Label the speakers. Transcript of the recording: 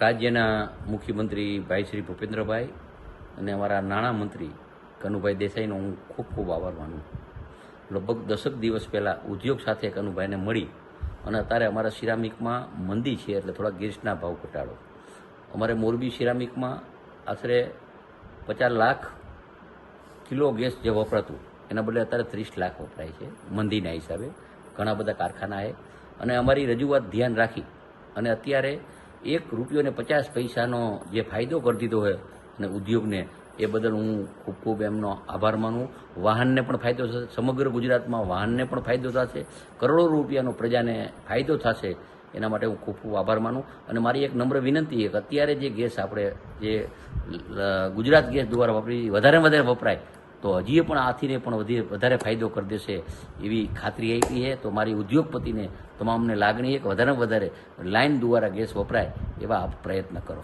Speaker 1: રાજ્યના મુખ્યમંત્રી ભાઈ શ્રી ભૂપેન્દ્રભાઈ અને અમારા નાણામંત્રી કનુભાઈ દેસાઈનો હું ખૂબ ખૂબ આભાર માનું. લગભગ 10 દિવસ પહેલાં ઉદ્યોગ સાથે કનુભાઈને મળી અને અત્યારે અમારા સિરામિકમાં મંદી છે એટલે થોડા ગેસના ભાવ ઘટાડો. અમારે મોરબી સિરામિકમાં આશરે 50 લાખ કિલો ગેસ જે વપરાતું એના બદલે અત્યારે 30 લાખ વપરાય છે મંદીના હિસાબે. ઘણા બધા કારખાનાએ અને અમારી રજૂઆત ધ્યાન રાખી અને અત્યારે ₹1.50 જે ફાયદો કરી દીધો હોય અને ઉદ્યોગને, એ બદલ હું ખૂબ ખૂબ એમનો આભાર માનું. વાહનને પણ ફાયદો થશે, સમગ્ર ગુજરાતમાં વાહનને પણ ફાયદો થશે, કરોડો રૂપિયાનો પ્રજાને ફાયદો થશે. એના માટે હું ખૂબ ખૂબ આભાર માનું. અને મારી એક નમ્ર વિનંતી છે કે અત્યારે જે ગેસ આપણે જે ગુજરાત ગેસ દ્વારા વધારે વપરાય તો હજી પણ આથીને પણ વધારે ફાયદો કરી દેશે એવી ખાતરી આપી છે. તો મારી ઉદ્યોગપતિને તમામને લાગણી છે કે વધારે લાઇન દ્વારા ગેસ વપરાય એવા આપ પ્રયત્ન કરો.